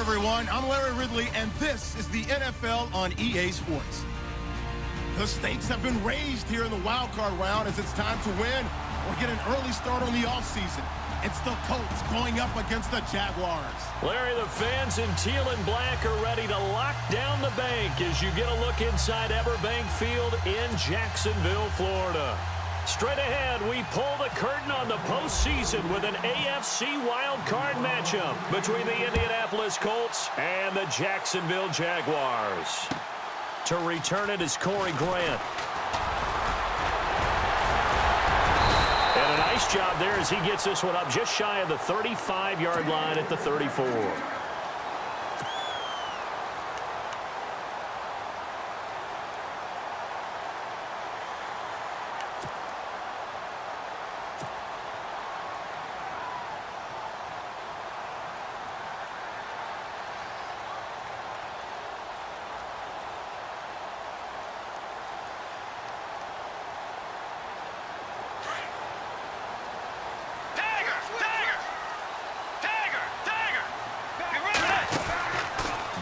everyone. I'm Larry Ridley, and this is the NFL on EA Sports. The stakes have been raised here in the wild card round as it's time to win or get an early start on the offseason. It's the Colts going up against the Jaguars. Larry, the fans in teal and black are ready to lock down the bank as you get a look inside Everbank Field in Jacksonville, Florida. Straight ahead, we pull the curtain on the postseason with an AFC wildcard matchup between the Indianapolis Colts and the Jacksonville Jaguars. To return it is Corey Grant. And a nice job there as he gets this one up just shy of the 35-yard line at the 34.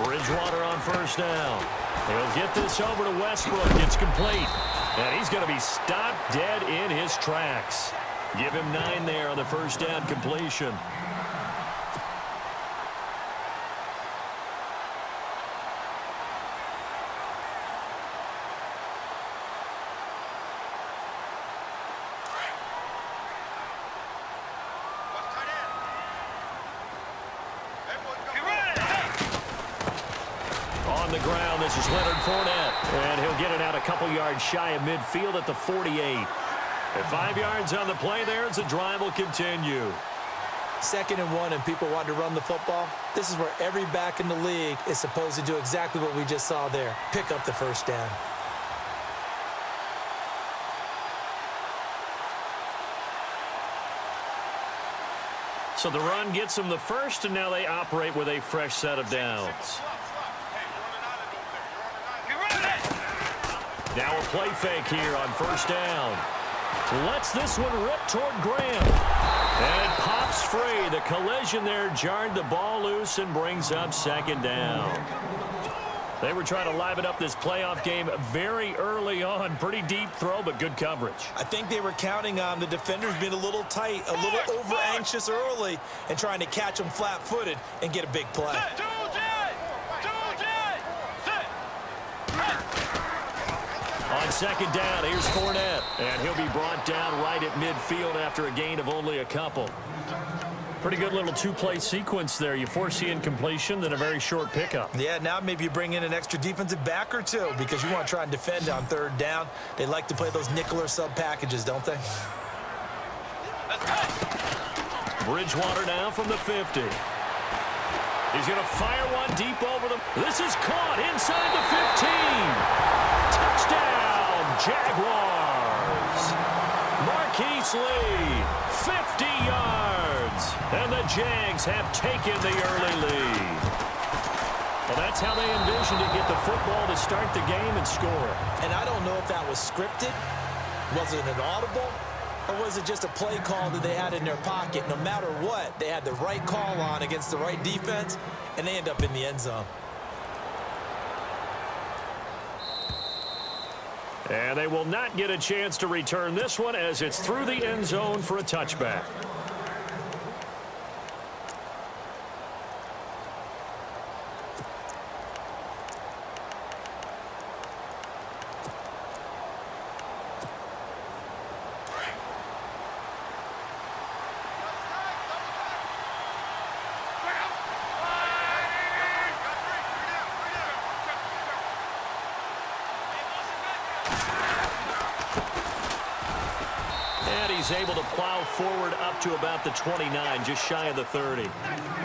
Bridgewater on first down. He'll get this over to Westbrook. It's complete. And he's going to be stopped dead in his tracks. Give him 9 there on the first down completion. On the ground, this is Leonard Fournette. And he'll get it out a couple yards shy of midfield at the 48. At 5 yards on the play there, as the drive will continue. 2nd and 1 and people want to run the football. This is where every back in the league is supposed to do exactly what we just saw there. Pick up the first down. So the run gets them the first, and now they operate with a fresh set of downs. Now a play fake here on first down. Lets this one rip toward Graham. And it pops free. The collision there jarred the ball loose and brings up 2nd down. They were trying to liven up this playoff game very early on. Pretty deep throw, but good coverage. I think they were counting on the defenders being a little tight, a little over-anxious early, and trying to catch them flat-footed and get a big play. On 2nd down, here's Fournette. And he'll be brought down right at midfield after a gain of only a couple. Pretty good little 2-play sequence there. You force the incompletion, then a very short pickup. Yeah, now maybe you bring in an extra defensive back or two because you want to try and defend on 3rd down. They like to play those nickel or sub packages, don't they? Bridgewater now from the 50. He's going to fire one deep over them. This is caught inside the 15. Touchdown, Jaguars. Marquise Lee, 50 yards. And the Jags have taken the early lead. Well, that's how they envisioned to get the football to start the game and score. And I don't know if that was scripted. Was it an audible? Or was it just a play call that they had in their pocket? No matter what, they had the right call on against the right defense, and they end up in the end zone. And they will not get a chance to return this one as it's through the end zone for a touchback. He's able to plow forward up to about the 29, just shy of the 30.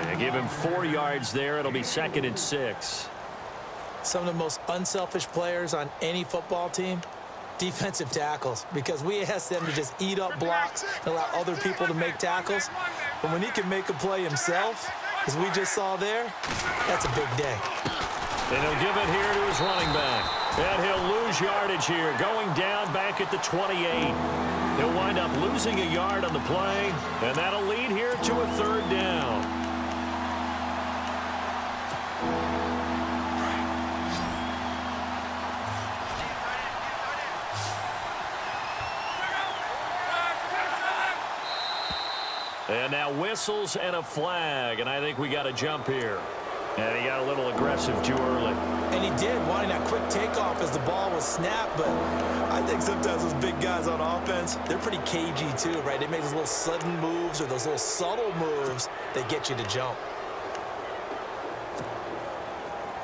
And give him 4 yards there. It'll be 2nd and 6. Some of the most unselfish players on any football team, defensive tackles, because we ask them to just eat up blocks and allow other people to make tackles. But when he can make a play himself, as we just saw there, that's a big day. And he'll give it here to his running back. And he'll lose yardage here, going down back at the 28. He'll wind up losing a yard on the play, and that'll lead here to a 3rd down. And now whistles and a flag, and I think we got a jump here. And he got a little aggressive too early. And he did, wanting that quick takeoff as the ball was snapped. But I think sometimes those big guys on offense, they're pretty cagey too, right? They make those little sudden moves or those little subtle moves that get you to jump.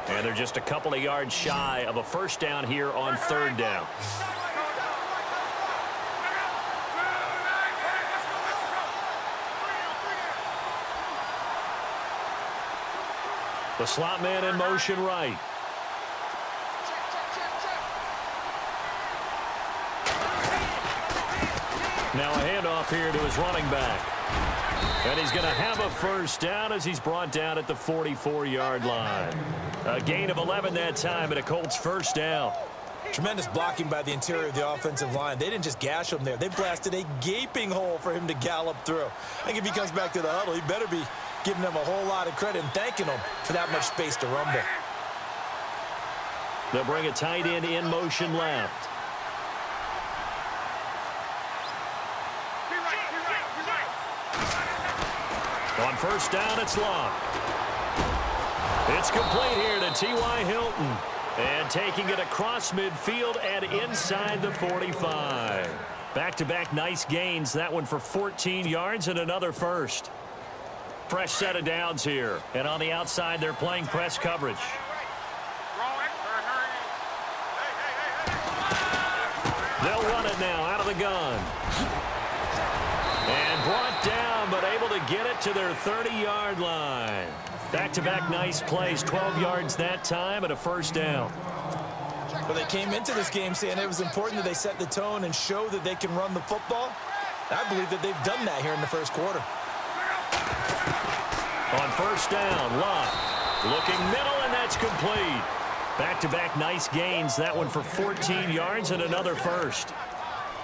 And they're just a couple of yards shy of a first down here on third down. The slot man in motion right. Now a handoff here to his running back. And he's going to have a first down as he's brought down at the 44-yard line. A gain of 11 that time and a Colts first down. Tremendous blocking by the interior of the offensive line. They didn't just gash him there. They blasted a gaping hole for him to gallop through. I think if he comes back to the huddle, he better be giving them a whole lot of credit and thanking them for that much space to rumble. They'll bring a tight end in motion left. On first down, it's Locke. It's complete here to T.Y. Hilton. And taking it across midfield and inside the 45. Back-to-back nice gains. That one for 14 yards and another first. Fresh set of downs here. And on the outside, they're playing press coverage. They'll run it now out of the gun. And brought down, but able to get it to their 30-yard line. Back-to-back nice plays, 12 yards that time and a first down. Well, they came into this game saying it was important that they set the tone and show that they can run the football. I believe that they've done that here in the first quarter. On first down, Locke looking middle, and that's complete. Back-to-back nice gains, that one for 14 yards and another first.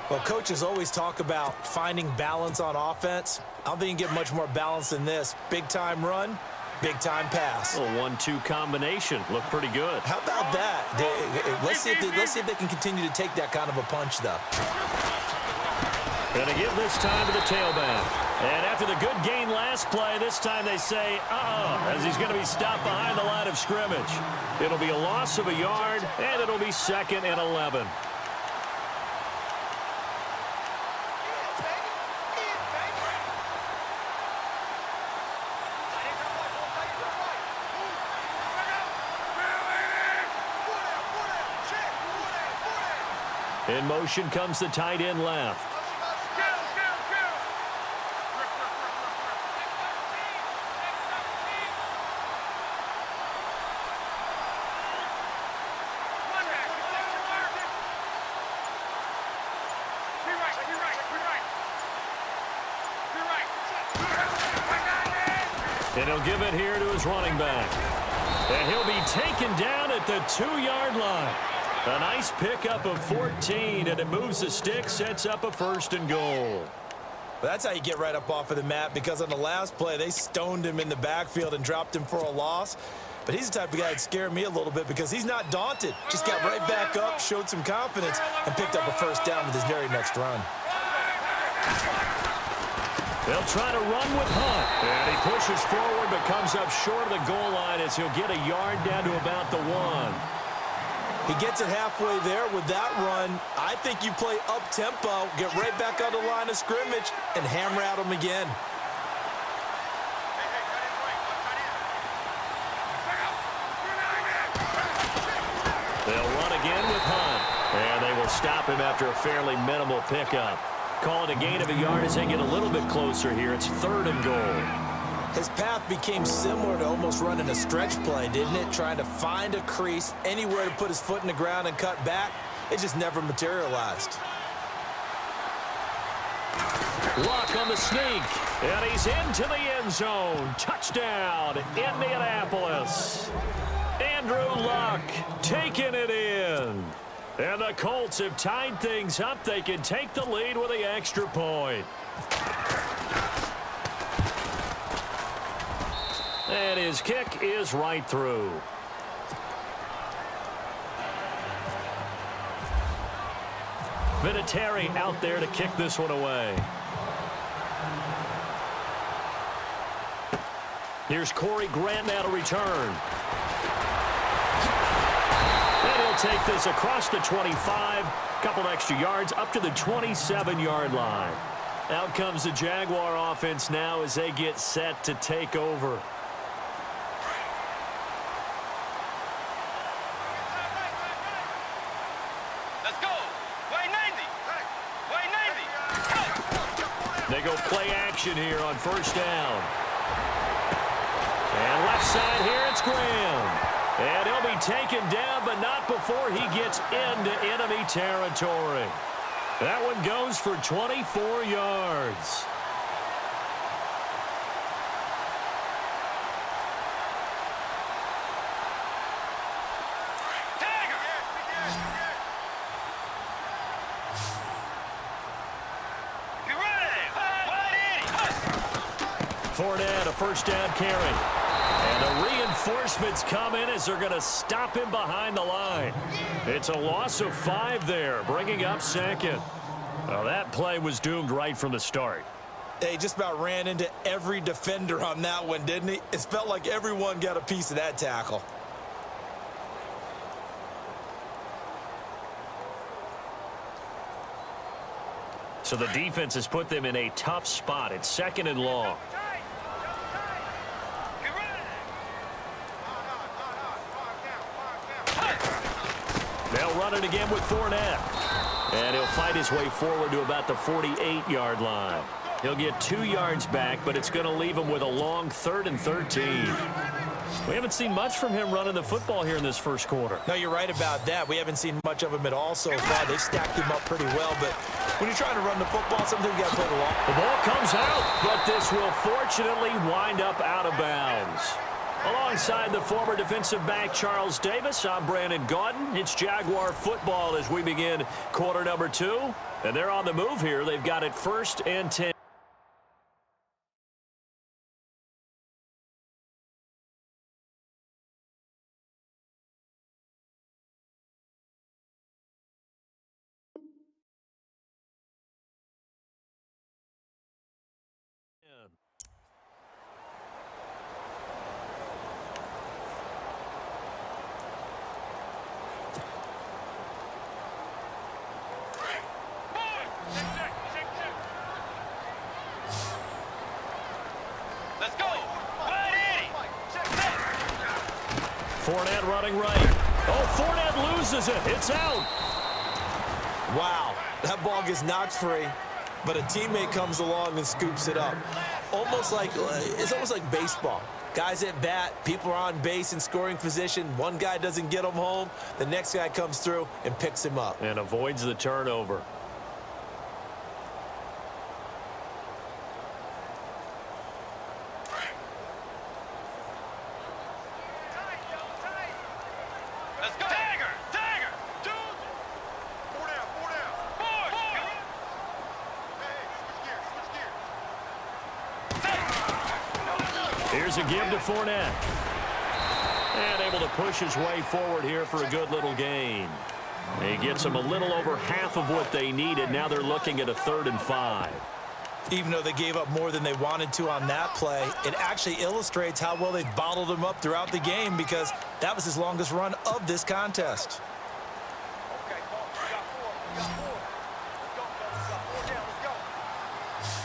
Well, coaches always talk about finding balance on offense. I don't think you can get much more balance than this. Big-time run, big-time pass. A 1-2 combination. Looked pretty good. How about that? Let's see if they can continue to take that kind of a punch, though. Going to give this time to the tailback. And after the good gain last play, this time they say, as he's going to be stopped behind the line of scrimmage. It'll be a loss of a yard, and it'll be 2nd and 11. In motion comes the tight end left. And he'll give it here to his running back. And he'll be taken down at the 2-yard line. A nice pickup of 14, and it moves the stick, sets up a 1st and goal. Well, that's how you get right up off of the mat, because on the last play, they stoned him in the backfield and dropped him for a loss. But he's the type of guy that scared me a little bit because he's not daunted. Just got right back up, showed some confidence, and picked up a first down with his very next run. They'll try to run with Hunt. And he pushes forward but comes up short of the goal line as he'll get a yard down to about the 1. He gets it halfway there with that run. I think you play up-tempo, get right back on the line of scrimmage, and hammer at him again. They'll run again with Hunt. And they will stop him after a fairly minimal pickup. Call it a gain of a yard as they get a little bit closer here. It's 3rd and goal. His path became similar to almost running a stretch play, didn't it? Trying to find a crease, anywhere to put his foot in the ground and cut back. It just never materialized. Luck on the sneak, and he's into the end zone. Touchdown, Indianapolis. Andrew Luck taking it in. And the Colts have tied things up. They can take the lead with the extra point. And his kick is right through. Vinatieri out there to kick this one away. Here's Corey Grant now to return. And he'll take this across the 25. Couple extra yards up to the 27-yard line. Out comes the Jaguar offense now as they get set to take over. Let's go. Way 90. Way 90. They go play action here on first down. And left side here, it's Graham. And he'll be taken down, but not before he gets into enemy territory. That one goes for 24 yards. Fournette, a first down carry. And the reinforcements come in as they're going to stop him behind the line. It's a loss of 5 there, bringing up second. Well, that play was doomed right from the start. They just about ran into every defender on that one, didn't he? It felt like everyone got a piece of that tackle. So the defense has put them in a tough spot. It's 2nd and long. They'll run it again with Fournette. And he'll fight his way forward to about the 48-yard line. He'll get 2 yards back, but it's going to leave him with a long 3rd and 13. We haven't seen much from him running the football here in this first quarter. No, you're right about that. We haven't seen much of him at all so far. They've stacked him up pretty well, but when you're trying to run the football, sometimes you got to play the long. The ball comes out, but this will fortunately wind up out of bounds. Alongside the former defensive back Charles Davis, I'm Brandon Gaudin. It's Jaguar football as we begin quarter number 2. And they're on the move here. They've got it 1st and 10. Let's go. Fournette running right. Oh, Fournette loses it. It's out. Wow, that ball gets knocked free, but a teammate comes along and scoops it up. It's almost like baseball. Guys at bat, people are on base in scoring position. One guy doesn't get him home. The next guy comes through and picks him up. And avoids the turnover. Let's go. Dagger. Dagger. Two. 4 down. 4 down. 4. Hey, switch gears. Here's a give to Fournette. And able to push his way forward here for a good little gain. He gets them a little over half of what they needed. Now they're looking at a 3rd and 5. Even though they gave up more than they wanted to on that play, it actually illustrates how well they bottled him up throughout the game because that was his longest run of this contest. Okay, we got 4. We got 4. Let's go, fellas. We got 4 down. Let's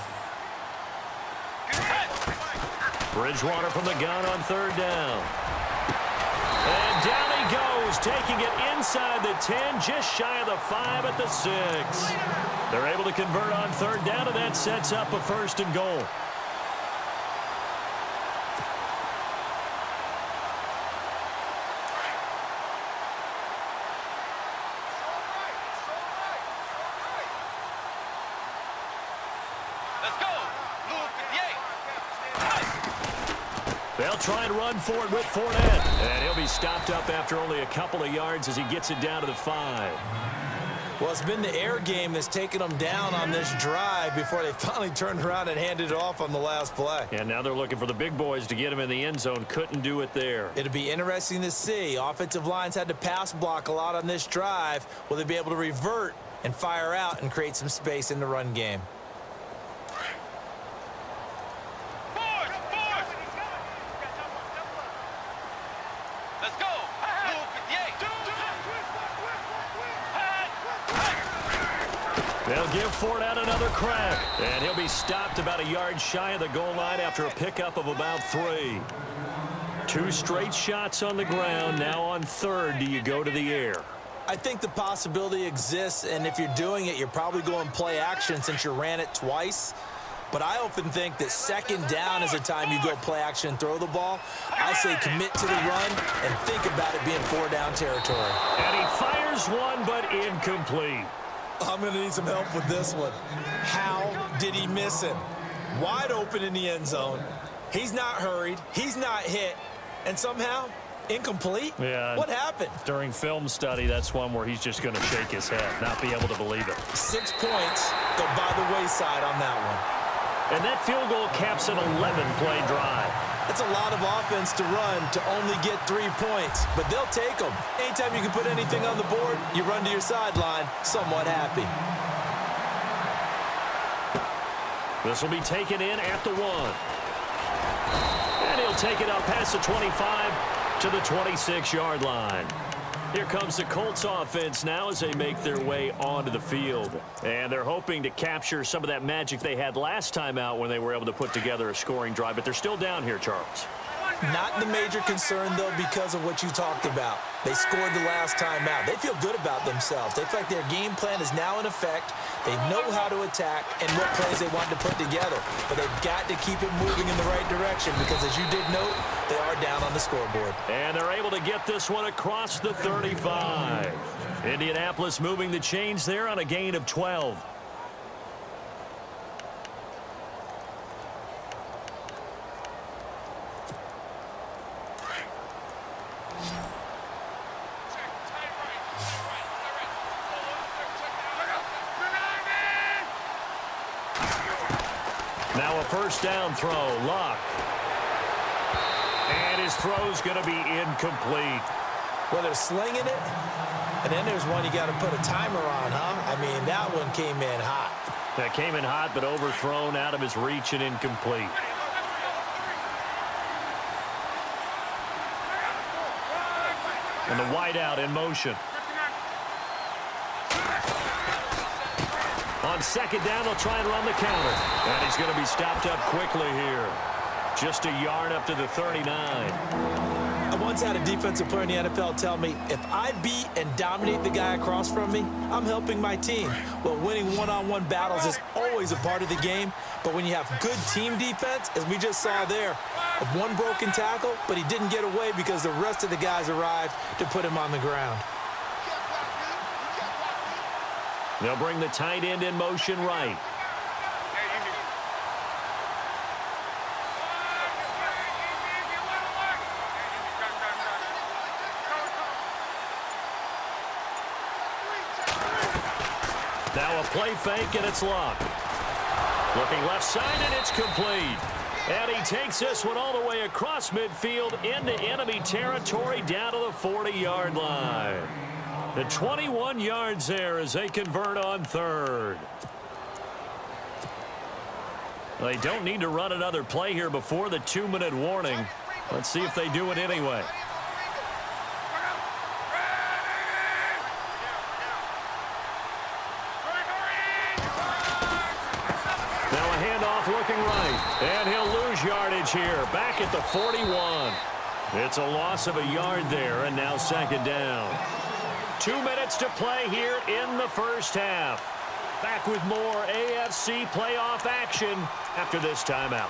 go. Bridgewater from the gun on 3rd down. And down he goes, taking it inside the 10, just shy of the 5 at the 6. They're able to convert on 3rd down, and that sets up a 1st and goal. Let's go. Blue 58. They'll try and run for it with Fournette. And he'll be stopped up after only a couple of yards as he gets it down to the 5. Well, it's been the air game that's taken them down on this drive before they finally turned around and handed it off on the last play. And now they're looking for the big boys to get him in the end zone. Couldn't do it there. It'll be interesting to see. Offensive lines had to pass block a lot on this drive. Will they be able to revert and fire out and create some space in the run game? They'll give Fournette another crack. And he'll be stopped about a yard shy of the goal line after a pickup of about 3. 2 straight shots on the ground. Now on third, do you go to the air? I think the possibility exists, and if you're doing it, you're probably going play action since you ran it twice. But I often think that second down is the time you go play action and throw the ball. I say commit to the run and think about it being 4-down territory. And he fires one, but incomplete. I'm going to need some help with this one. How did he miss him? Wide open in the end zone. He's not hurried. He's not hit. And somehow, incomplete? Yeah. What happened? During film study, that's one where he's just going to shake his head, not be able to believe it. 6 points go by the wayside on that one. And that field goal caps an 11-play drive. That's a lot of offense to run to only get 3 points, but they'll take them. Anytime you can put anything on the board, you run to your sideline somewhat happy. This will be taken in at the 1. And he'll take it up past the 25 to the 26-yard line. Here comes the Colts offense now as they make their way onto the field. And they're hoping to capture some of that magic they had last time out when they were able to put together a scoring drive. But they're still down here, Charles. Not the major concern, though, because of what you talked about. They scored the last time out. They feel good about themselves. They feel like their game plan is now in effect. They know how to attack and what plays they want to put together. But they've got to keep it moving in the right direction because, as you did note, they are down on the scoreboard. And they're able to get this one across the 35. Indianapolis moving the chains there on a gain of 12. Now a first down throw, Luck. And his throw's going to be incomplete. Well, they're slinging it, and then there's one you got to put a timer on, huh? I mean, that one came in hot. That came in hot, but overthrown, out of his reach and incomplete. And the wideout in motion. On second down, they'll try and run the counter. And he's going to be stopped up quickly here. Just a yard up to the 39. I once had a defensive player in the NFL tell me, if I beat and dominate the guy across from me, I'm helping my team. Well, winning one-on-one battles is always a part of the game, but when you have good team defense, as we just saw there, one broken tackle, but he didn't get away because the rest of the guys arrived to put him on the ground. They'll bring the tight end in motion right. Now a play fake, and it's Luck. Looking left side, and it's complete. And he takes this one all the way across midfield into enemy territory down to the 40-yard line. The 21 yards there as they convert on third. They don't need to run another play here before the 2-minute warning. Let's see if they do it anyway. Now a handoff looking right. And he'll lose yardage here. Back at the 41. It's a loss of a yard there, and now second down. 2 minutes to play here in the first half. Back with more AFC playoff action after this timeout.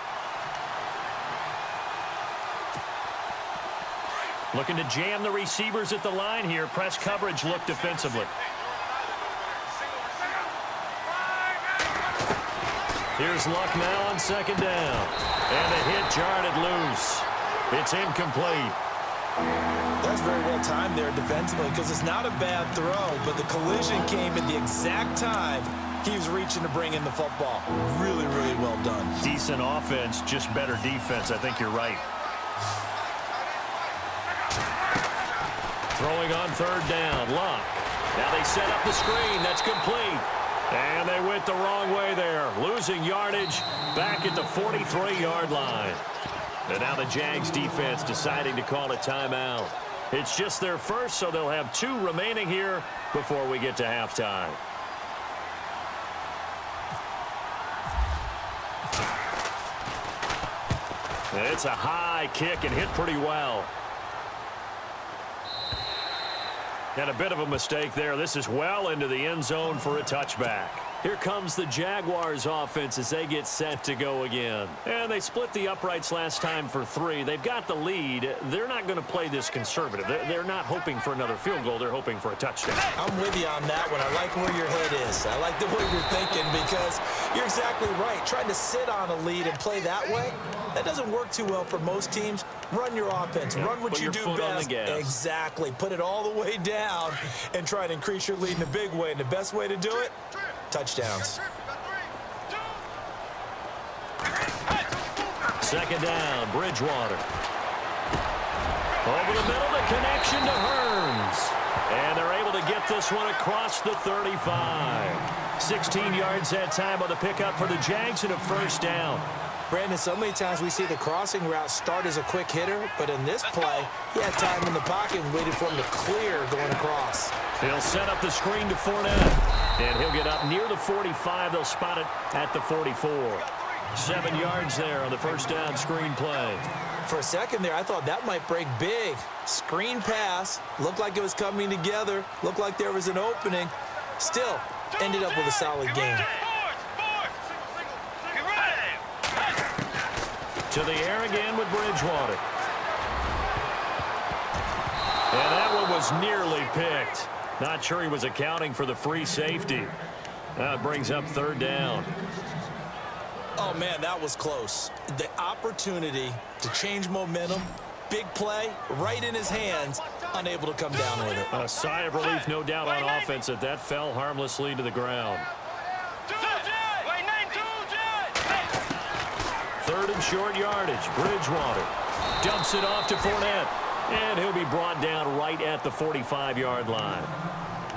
Looking to jam the receivers at the line here. Press coverage look defensively. Here's Luck now on second down. And the hit jarred it loose. It's incomplete. That's very well timed there defensively because it's not a bad throw, but the collision came at the exact time he was reaching to bring in the football. Really, really well done. Decent offense, just better defense. I think you're right. Throwing on third down, Luck. Now they set up the screen. That's complete. And they went the wrong way there. Losing yardage back at the 43-yard line. And now the Jags defense deciding to call a timeout. It's just their first, so they'll have 2 remaining here before we get to halftime. It's a high kick and hit pretty well. And a bit of a mistake there. This is well into the end zone for a touchback. Here comes the Jaguars offense as they get set to go again. And they split the uprights last time for 3. They've got the lead. They're not going to play this conservative. They're not hoping for another field goal. They're hoping for a touchdown. I'm with you on that one. I like where your head is. I like the way you're thinking because you're exactly right. Trying to sit on a lead and play that way, that doesn't work too well for most teams. Run your offense. Run what you do best. Exactly. Put it all the way down and try to increase your lead in a big way. And the best way to do it, touchdowns. Second down, Bridgewater. Over the middle, the connection to Hearns. And they're able to get this one across the 35. 16 yards that time on the pickup for the Jags and a first down. Brandon, so many times we see the crossing route start as a quick hitter, but in this play, he had time in the pocket and waited for him to clear going across. He'll set up the screen to Fournette, and he'll get up near the 45. They'll spot it at the 44. 7 yards there on the first down screen play. For a second there, I thought that might break big. Screen pass, looked like it was coming together, looked like there was an opening. Still, ended up with a solid game. To the air again with Bridgewater. And that one was nearly picked. Not sure he was accounting for the free safety. That brings up third down. Oh, man, that was close. The opportunity to change momentum, big play, right in his hands, unable to come down with it. A sigh of relief, no doubt, on offense that fell harmlessly to the ground. Third and short yardage. Bridgewater dumps it off to Fournette. And he'll be brought down right at the 45-yard line.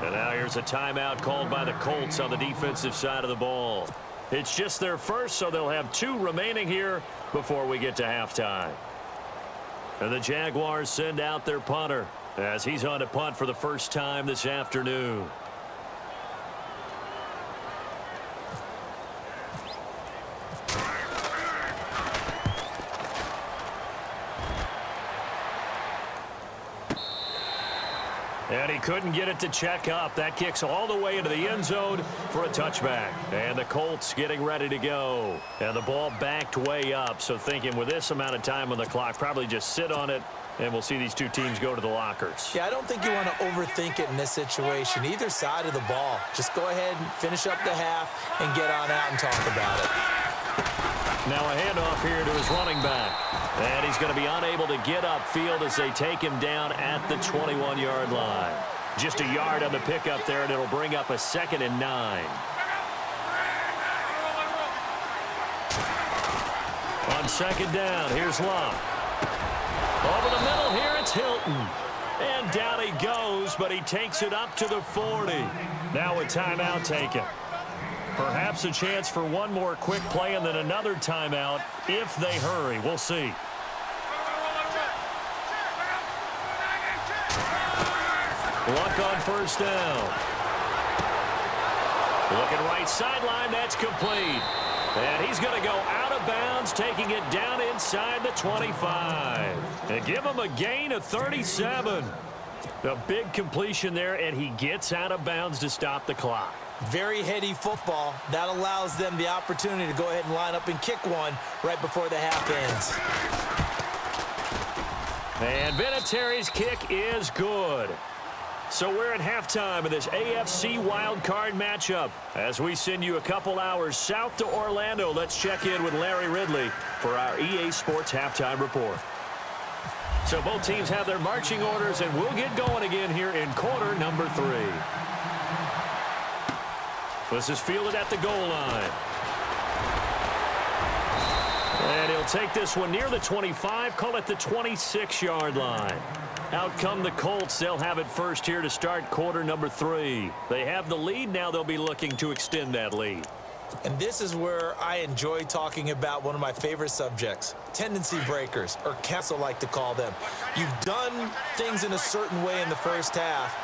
And now here's a timeout called by the Colts on the defensive side of the ball. It's just their first, so they'll have 2 remaining here before we get to halftime. And the Jaguars send out their punter as he's on to punt for the first time this afternoon. And he couldn't get it to check up. That kicks all the way into the end zone for a touchback. And the Colts getting ready to go. And the ball backed way up. So thinking with this amount of time on the clock, probably just sit on it, and we'll see these 2 teams go to the lockers. Yeah, I don't think you want to overthink it in this situation. Either side of the ball. Just go ahead and finish up the half and get on out and talk about it. Now a handoff here to his running back. And he's going to be unable to get upfield as they take him down at the 21-yard line. Just a yard on the pickup there, and it'll bring up a 2nd and 9. On second down, here's Love. Over the middle here, it's Hilton. And down he goes, but he takes it up to the 40. Now a timeout taken. Perhaps a chance for one more quick play and then another timeout if they hurry. We'll see. Luck on first down. Looking right sideline, that's complete. And he's going to go out of bounds, taking it down inside the 25. And give him a gain of 37. A big completion there, and he gets out of bounds to stop the clock. Very heady football. That allows them the opportunity to go ahead and line up and kick one right before the half ends. And Vinatieri's kick is good. So we're at halftime of this AFC wildcard matchup. As we send you a couple hours south to Orlando, let's check in with Larry Ridley for our EA Sports Halftime Report. So both teams have their marching orders, and we'll get going again here in quarter number 3. This is fielded at the goal line. And he'll take this one near the 25, call it the 26-yard line. Out come the Colts. They'll have it first here to start quarter number 3. They have the lead. Now they'll be looking to extend that lead. And this is where I enjoy talking about one of my favorite subjects, tendency breakers, or Kessel like to call them. You've done things in a certain way in the first half.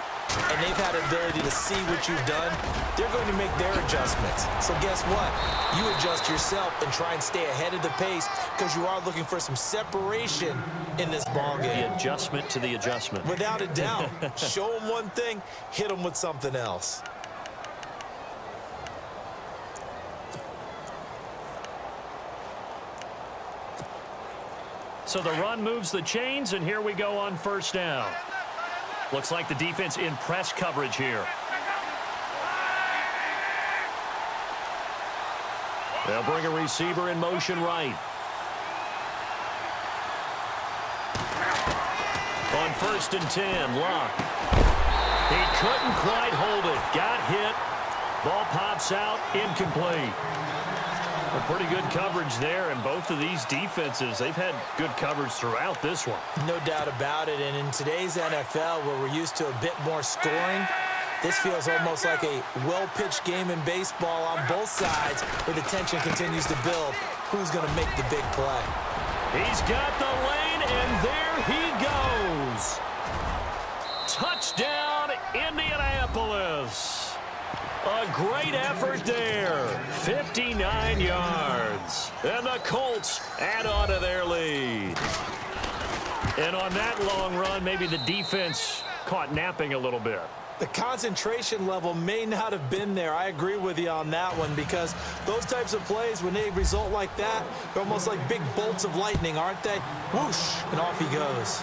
and they've had the ability to see what you've done, they're going to make their adjustments. So guess what? You adjust yourself and try and stay ahead of the pace because you are looking for some separation in this ball game. The adjustment to the adjustment. Without a doubt. Show them one thing, hit them with something else. So the run moves the chains, and here we go on first down. Looks like the defense in press coverage here. They'll bring a receiver in motion right. On 1st and 10, Luck. He couldn't quite hold it. Got hit. Ball pops out, incomplete. A pretty good coverage there, and both of these defenses, they've had good coverage throughout this one. No doubt about it, and in today's NFL, where we're used to a bit more scoring, this feels almost like a well-pitched game in baseball on both sides, where the tension continues to build. Who's going to make the big play? He's got the lane, and there he goes. Touchdown, Indianapolis. A great effort there. 59 yards. And the Colts add on to their lead. And on that long run, maybe the defense caught napping a little bit. The concentration level may not have been there. I agree with you on that one, because those types of plays, when they result like that, they're almost like big bolts of lightning, aren't they? Whoosh, and off he goes.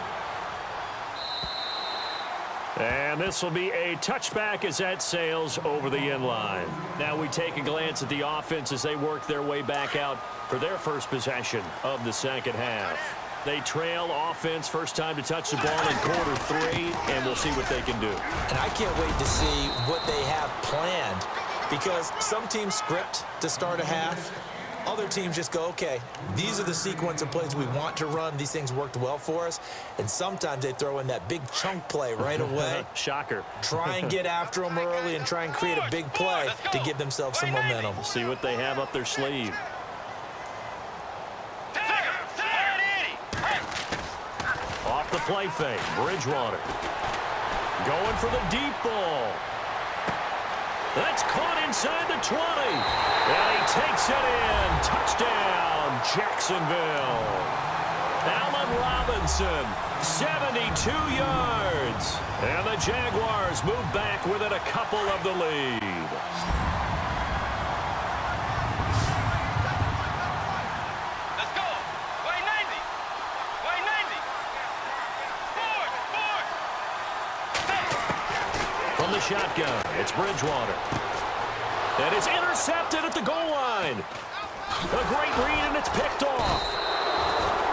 And this will be a touchback as that sails over the end line. Now we take a glance at the offense as they work their way back out for their first possession of the second half. They trail offense, first time to touch the ball in quarter 3, and we'll see what they can do. And I can't wait to see what they have planned, because some teams script to start a half. Other teams just go, okay, these are the sequence of plays we want to run. These things worked well for us. And sometimes they throw in that big chunk play right away. Shocker. Try and get after them early and try and create a big play to give themselves some momentum. See what they have up their sleeve. Off the play fake, Bridgewater. Going for the deep ball. That's caught inside the 20. And he takes it in. Touchdown, Jacksonville. Allen Robinson, 72 yards. And the Jaguars move back within a couple of the lead. Let's go. Way 90. Way 90. Forward. From the shotgun, it's Bridgewater. And it's intercepted at the goal line. A great read, and it's picked off.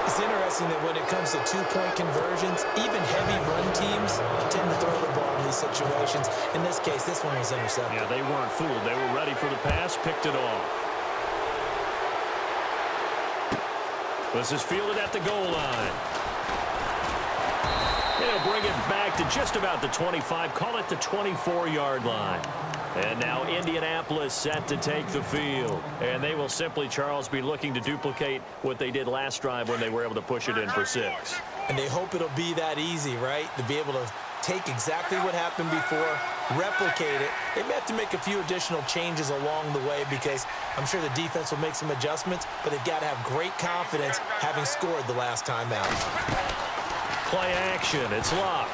It's interesting that when it comes to two-point conversions, even heavy run teams tend to throw the ball in these situations. In this case, this one was intercepted. Yeah, they weren't fooled. They were ready for the pass, picked it off. This is fielded at the goal line. They'll bring it back to just about the 25, call it the 24-yard line. And now Indianapolis set to take the field. And they will simply, Charles, be looking to duplicate what they did last drive when they were able to push it in for 6. And they hope it'll be that easy, right? To be able to take exactly what happened before, replicate it. They may have to make a few additional changes along the way, because I'm sure the defense will make some adjustments, but they've got to have great confidence having scored the last time out. Play action, it's Luck.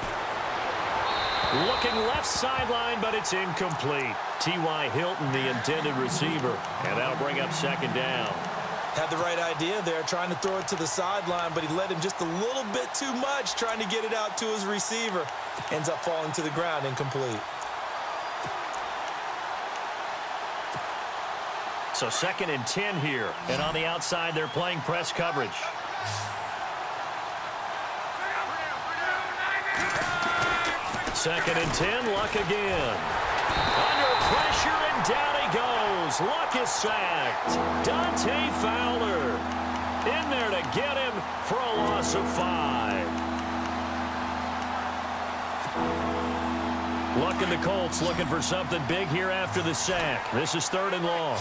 Looking left sideline, but it's incomplete. T.Y. Hilton, the intended receiver, and that'll bring up second down. Had the right idea there, trying to throw it to the sideline, but he led him just a little bit too much, trying to get it out to his receiver. Ends up falling to the ground, incomplete. So 2nd and 10 here, and on the outside, they're playing press coverage. Second and 10, Luck again. Under pressure, and down he goes. Luck is sacked. Dante Fowler in there to get him for a loss of 5. Luck and the Colts looking for something big here after the sack. This is 3rd and long.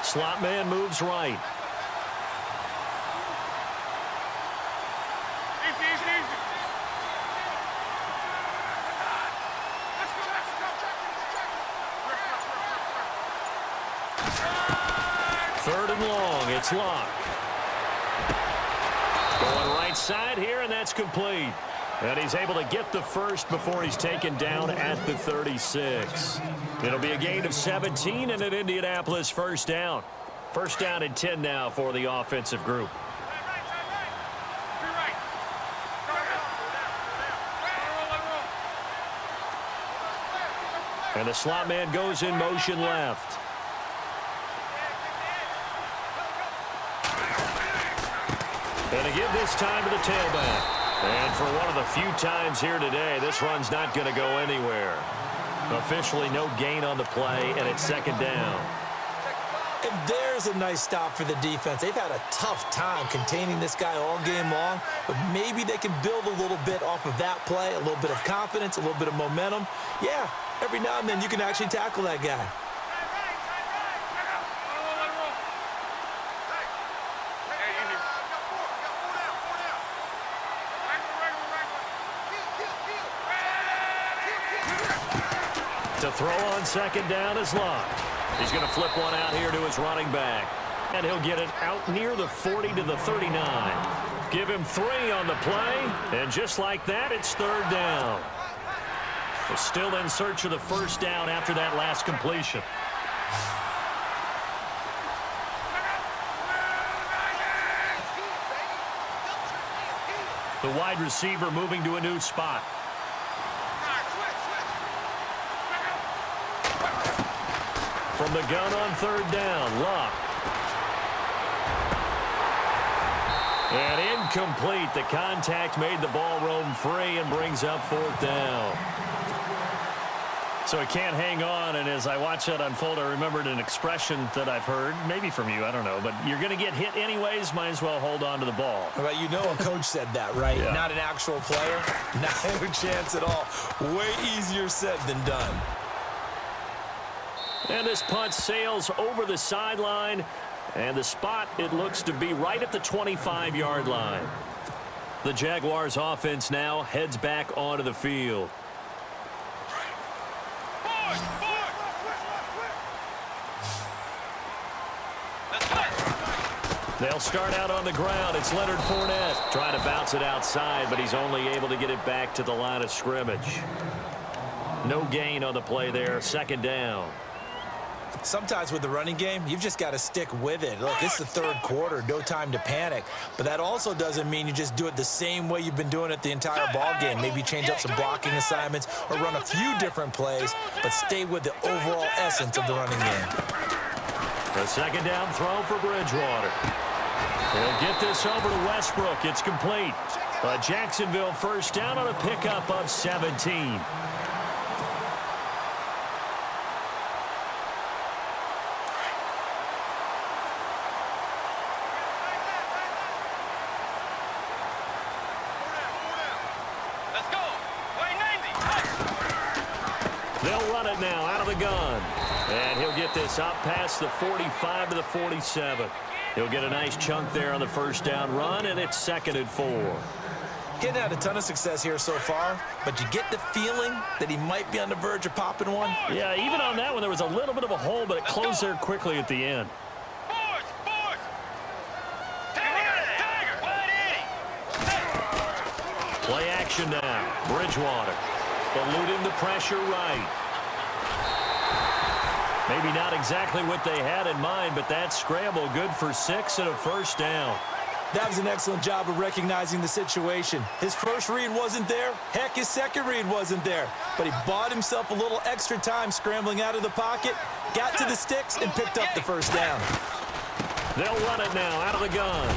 Slot man moves right. Third and long. It's Locke. Going right side here, and that's complete. And he's able to get the first before he's taken down at the 36. It'll be a gain of 17 and an Indianapolis first down. First down and 10 now for the offensive group. And the slot man goes in motion left. And to give this time to the tailback. And for one of the few times here today, this run's not going to go anywhere. Officially no gain on the play, and it's second down. And there's a nice stop for the defense. They've had a tough time containing this guy all game long, but maybe they can build a little bit off of that play, a little bit of confidence, a little bit of momentum. Yeah, every now and then you can actually tackle that guy. To throw on second down is Locke. He's going to flip one out here to his running back. And he'll get it out near the 40 to the 39. Give him 3 on the play. And just like that, it's third down. They're still in search of the first down after that last completion. The wide receiver moving to a new spot. From the gun on third down, Locke. And incomplete. The contact made the ball roam free and brings up fourth down. So he can't hang on, and as I watch that unfold, I remembered an expression that I've heard, maybe from you, I don't know, but you're going to get hit anyways, might as well hold on to the ball. Well, you know a coach said that, right? Yeah. Not an actual player. No chance at all. Way easier said than done. And this punt sails over the sideline, and the spot, it looks to be right at the 25-yard line. The Jaguars offense now heads back onto the field. They'll start out on the ground. It's Leonard Fournette trying to bounce it outside, but he's only able to get it back to the line of scrimmage. No gain on the play there. Second down. Sometimes with the running game, you've just got to stick with it. Look, it's the third quarter, no time to panic. But that also doesn't mean you just do it the same way you've been doing it the entire ball game. Maybe change up some blocking assignments or run a few different plays, but stay with the overall essence of the running game. The second down throw for Bridgewater. He'll get this over to Westbrook. It's complete. A Jacksonville first down on a pickup of 17. They'll run it now out of the gun. And he'll get this up past the 45 to the 47. He'll get a nice chunk there on the first down run, and it's second and 4. He hadn't had a ton of success here so far, but you get the feeling that he might be on the verge of popping one. Yeah, even on that one, there was a little bit of a hole, but it closed there quickly at the end. Play action now. Bridgewater eluding the pressure right. Maybe not exactly what they had in mind, but that scramble good for 6 and a first down. That was an excellent job of recognizing the situation. His first read wasn't there. Heck, his second read wasn't there. But he bought himself a little extra time scrambling out of the pocket, got to the sticks, and picked up the first down. They'll run it now out of the gun.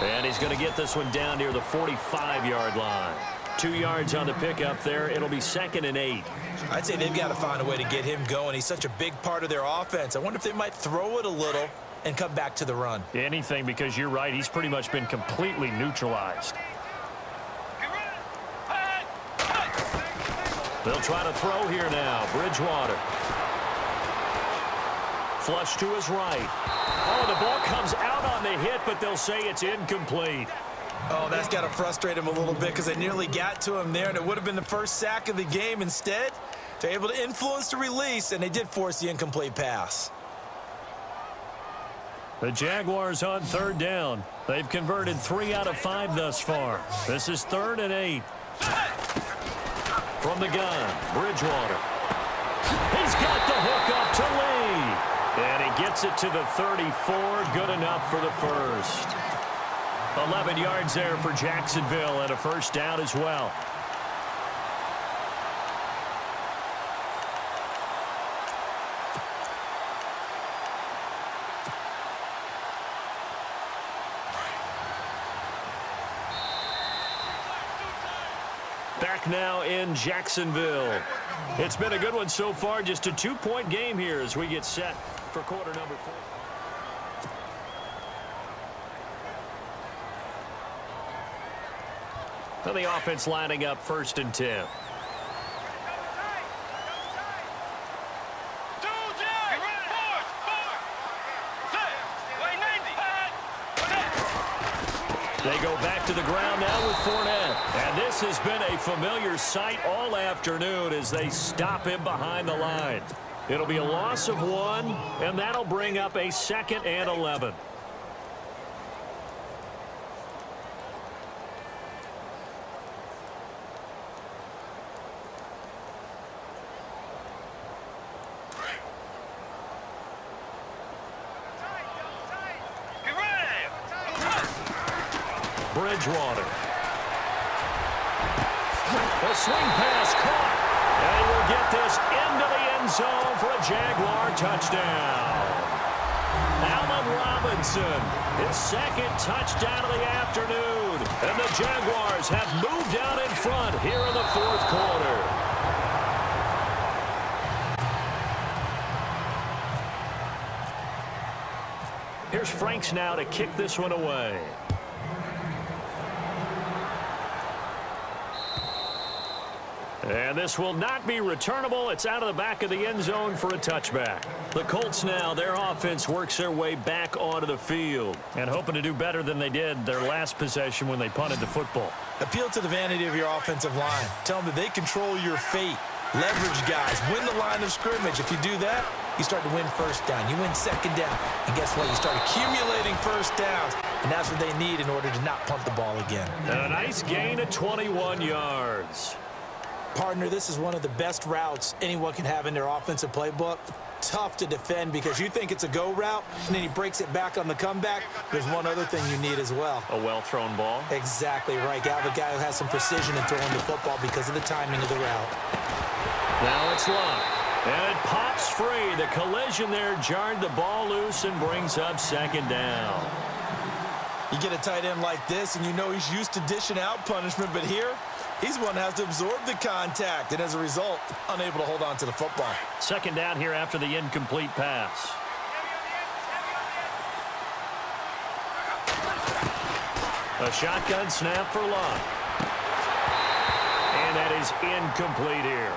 And he's going to get this one down near the 45-yard line. 2 yards on the pickup there. It'll be second and 8. I'd say they've got to find a way to get him going. He's such a big part of their offense. I wonder if they might throw it a little and come back to the run. Anything, because you're right. He's pretty much been completely neutralized. They'll try to throw here now. Bridgewater. Flush to his right. Oh, the ball comes out on the hit, but they'll say it's incomplete. Oh, that's got to frustrate him a little bit because they nearly got to him there, and it would have been the first sack of the game. Instead, they're able to influence the release, and they did force the incomplete pass. The Jaguars on third down. They've converted 3 out of 5 thus far. This is 3rd and 8. From the gun, Bridgewater. He's got the hook up to Lee. And he gets it to the 34. Good enough for the first. 11 yards there for Jacksonville and a first down as well. Back now in Jacksonville. It's been a good one so far. Just a 2-point game here as we get set for quarter number 4. And the offense lining up 1st and 10. They go back to the ground now with Fournette. And this has been a familiar sight all afternoon as they stop him behind the line. It'll be a loss of 1, and that'll bring up a 2nd and 11. Bridgewater. The swing pass caught. And he will get this into the end zone for a Jaguar touchdown. Allen Robinson, his 2nd touchdown of the afternoon. And the Jaguars have moved out in front here in the 4th quarter. Here's Franks now to kick this one away. And this will not be returnable. It's out of the back of the end zone for a touchback. The Colts now, their offense works their way back onto the field and hoping to do better than they did their last possession when they punted the football. Appeal to the vanity of your offensive line. Tell them that they control your fate. Leverage guys. Win the line of scrimmage. If you do that, you start to win 1st down. You win 2nd down. And guess what? You start accumulating 1st downs. And that's what they need in order to not punt the ball again. And a nice gain of 21 yards. Partner, this is one of the best routes anyone can have in their offensive playbook. Tough to defend because you think it's a go route, and then he breaks it back on the comeback. There's one other thing you need as well. A well-thrown ball. Exactly right. You have a guy who has some precision in throwing the football because of the timing of the route. Now it's Luck. And it pops free. The collision there jarred the ball loose and brings up 2nd down. You get a tight end like this, and you know he's used to dishing out punishment, but here, he's one that has to absorb the contact, and as a result, unable to hold on to the football. 2nd down here after the incomplete pass. A shotgun snap for Luck. And that is incomplete here.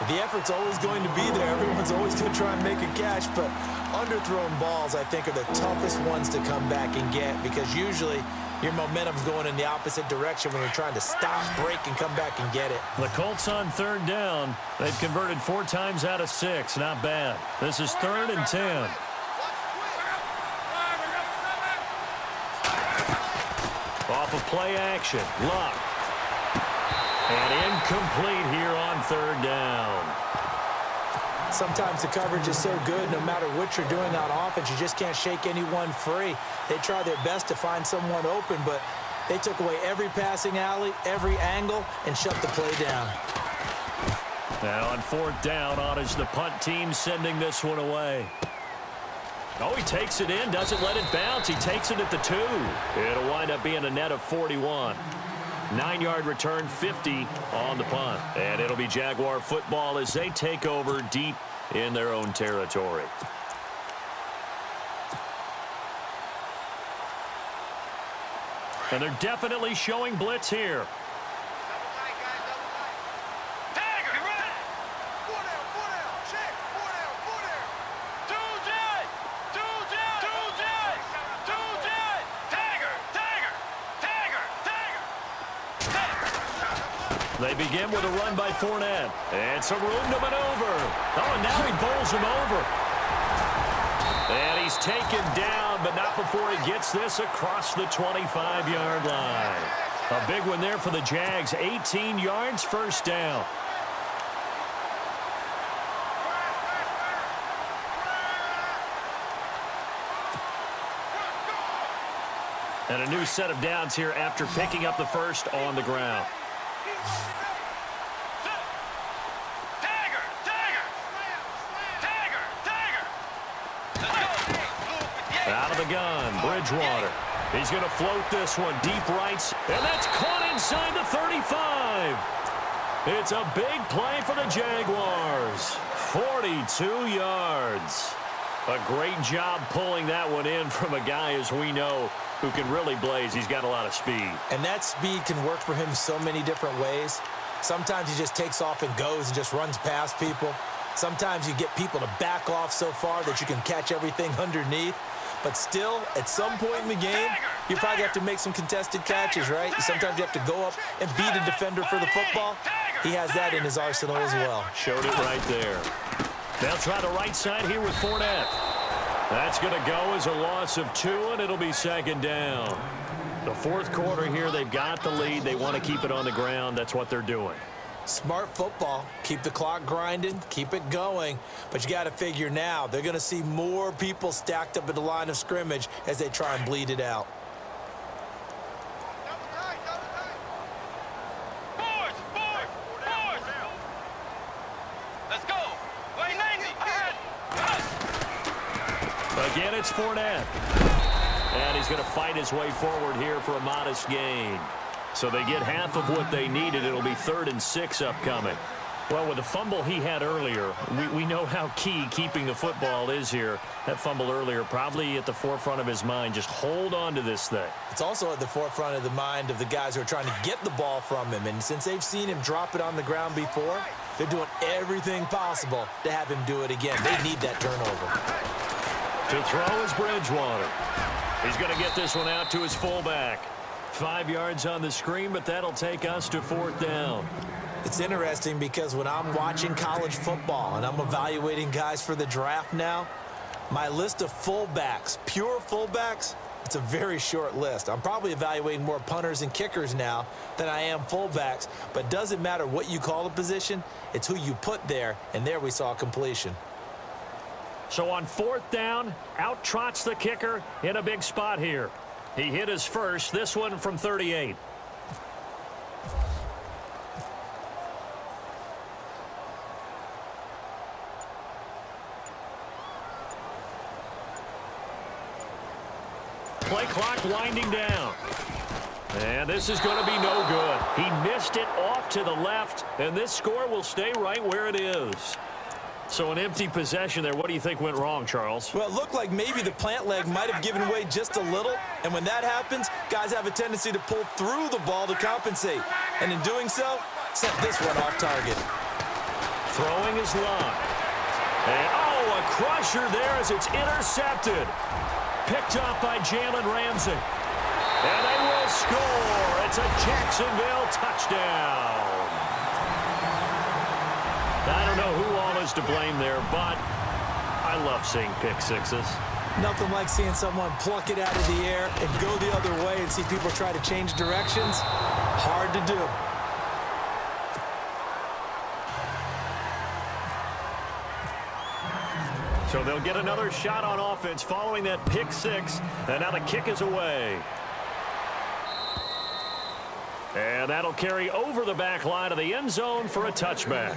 The effort's always going to be there. Everyone's always going to try and make a catch, but underthrown balls, I think, are the toughest ones to come back and get because usually your momentum's going in the opposite direction when you're trying to stop, break, and come back and get it. The Colts on 3rd down. They've converted 4 times out of 6. Not bad. This is 3rd and 10. Off of play action. Luck. And incomplete here on 3rd down. Sometimes the coverage is so good, no matter what you're doing on offense, you just can't shake anyone free. They try their best to find someone open, but they took away every passing alley, every angle, and shut the play down. Now on 4th down, on is the punt team sending this one away. Oh, he takes it in, doesn't let it bounce. He takes it at the 2. It'll wind up being a net of 41. 9-yard return, 50 on the punt. And it'll be Jaguar football as they take over deep in their own territory. And they're definitely showing blitz here. They begin with a run by Fournette. And some room to maneuver. Oh, and now he bowls him over. And he's taken down, but not before he gets this across the 25-yard line. A big one there for the Jags. 18 yards, first down. And a new set of downs here after picking up the first on the ground. Out of the gun, Bridgewater. He's going to float this one deep rights, and that's caught inside the 35. It's a big play for the Jaguars. 42 yards. A great job pulling that one in from a guy, as we know, who can really blaze. He's got a lot of speed. And that speed can work for him so many different ways. Sometimes he just takes off and goes and just runs past people. Sometimes you get people to back off so far that you can catch everything underneath. But still, at some point in the game, you probably have to make some contested catches, right? Sometimes you have to go up and beat a defender for the football. He has that in his arsenal as well. Showed it right there. They'll try the right side here with Fournette. That's going to go as a loss of 2, and it'll be second down. The fourth quarter here, they've got the lead. They want to keep it on the ground. That's what they're doing. Smart football. Keep the clock grinding. Keep it going. But you got to figure now, they're going to see more people stacked up at the line of scrimmage as they try and bleed it out. Let's go. Way 90. Again, it's Fournette. And he's going to fight his way forward here for a modest gain. So they get half of what they needed. It'll be 3rd and 6 upcoming. Well, with the fumble he had earlier, we know how key keeping the football is here. That fumble earlier probably at the forefront of his mind. Just hold on to this thing. It's also at the forefront of the mind of the guys who are trying to get the ball from him. And since they've seen him drop it on the ground before, they're doing everything possible to have him do it again. They need that turnover. To throw is Bridgewater. He's going to get this one out to his fullback. 5 yards on the screen, but that'll take us to 4th down. It's interesting because when I'm watching college football and I'm evaluating guys for the draft now, my list of fullbacks, pure fullbacks, it's a very short list. I'm probably evaluating more punters and kickers now than I am fullbacks, but it doesn't matter what you call the position, it's who you put there, and there we saw completion. So on 4th down, out trots the kicker in a big spot here. He hit his first, this one from 38. Play clock winding down. And this is going to be no good. He missed it off to the left, and this score will stay right where it is. So an empty possession there. What do you think went wrong, Charles? Well, it looked like maybe the plant leg might have given way just a little. And when that happens, guys have a tendency to pull through the ball to compensate. And in doing so, sent this one off target. Throwing is Locke. And, a crusher there as it's intercepted. Picked up by Jalen Ramsey. And they will score. It's a Jacksonville touchdown. I don't know who all is to blame there, but I love seeing pick sixes. Nothing like seeing someone pluck it out of the air and go the other way and see people try to change directions. Hard to do. So they'll get another shot on offense following that pick six, and now the kick is away. And that'll carry over the back line of the end zone for a touchback.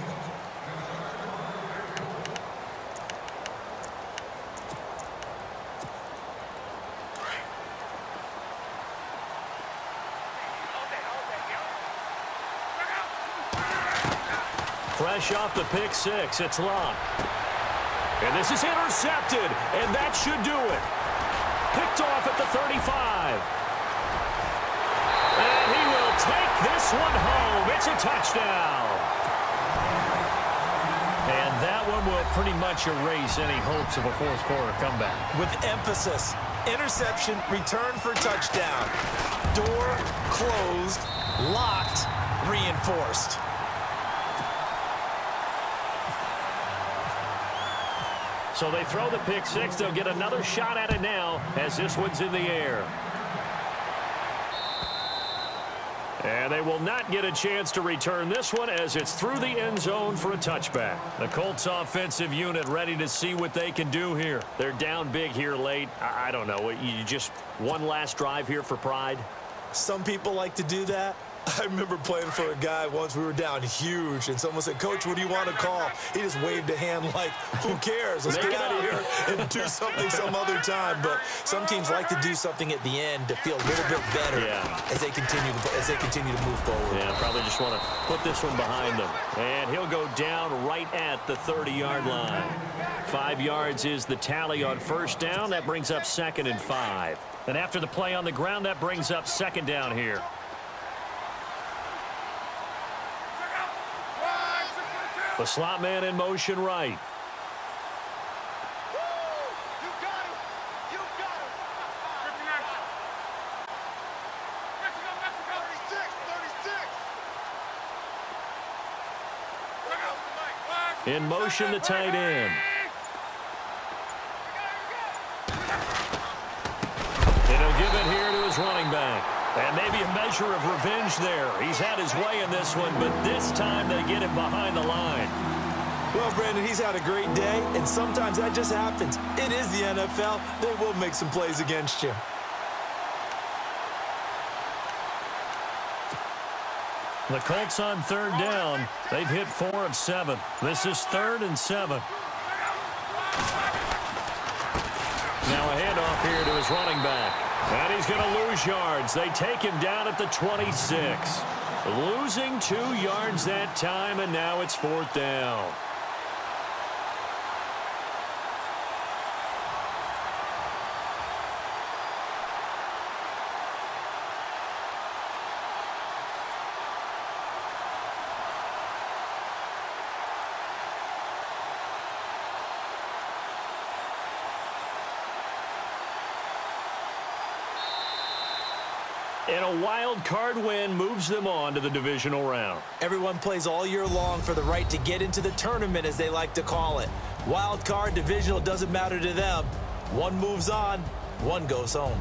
Fresh off the pick six, it's Locke. And this is intercepted, and that should do it. Picked off at the 35. And he will take this one home. It's a touchdown. And that one will pretty much erase any hopes of a fourth quarter comeback. With emphasis, interception, return for touchdown. Door closed, locked, reinforced. So they throw the pick six. They'll get another shot at it now as this one's in the air. And they will not get a chance to return this one as it's through the end zone for a touchback. The Colts offensive unit ready to see what they can do here. They're down big here late. I don't know. You just one last drive here for pride? Some people like to do that. I remember playing for a guy once. We were down huge, and someone said, "Coach, what do you want to call?" He just waved a hand like, "Who cares? Let's get out of here and do something some other time." But some teams like to do something at the end to feel a little bit better as they continue to move forward. Yeah, probably just want to put this one behind them. And he'll go down right at the 30-yard line. 5 yards is the tally on first down. That brings up 2nd and 5. And after the play on the ground, that brings up 2nd down here. The slot man in motion right. You got him. You got him. Mexico. 36. In motion, the tight end. And he'll give it here to his running back. And maybe a measure of revenge there. He's had his way in this one, but this time they get him behind the line. Well, Brandon, he's had a great day, and sometimes that just happens. It is the NFL. They will make some plays against you. The Colts on 3rd down. They've hit 4 of 7. This is 3rd and 7. Now a handoff here to his running back. And he's going to lose yards. They take him down at the 26. Losing 2 yards that time, and now it's 4th down. And a wild card win moves them on to the divisional round. Everyone plays all year long for the right to get into the tournament, as they like to call it. Wild card, divisional, doesn't matter to them. One moves on, one goes home.